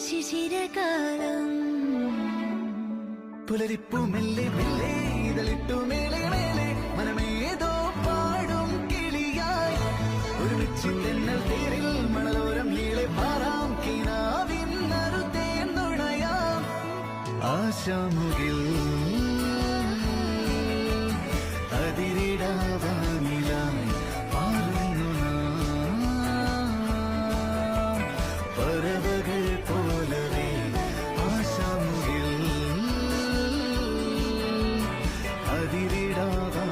ശിശിരകാലം പുലരിപ്പു മെല്ലെ മെല്ലെ ഇതളിട്ടു മേലെ മേലെ മനമേതോ പാടും കിളിയായി ഒരുമിച്ചിണ്ടെന്നൽ തേരിൽ മണലോരം നീളെ പാറാം കിനാവിൻ നറുതേ നുണയാം ആശാമുകിൽ അതിരിടാവാനിലായി പാറുന്നു പറവകൾ പോലവേ ആശാമുകിൽ അതിരിടാവാ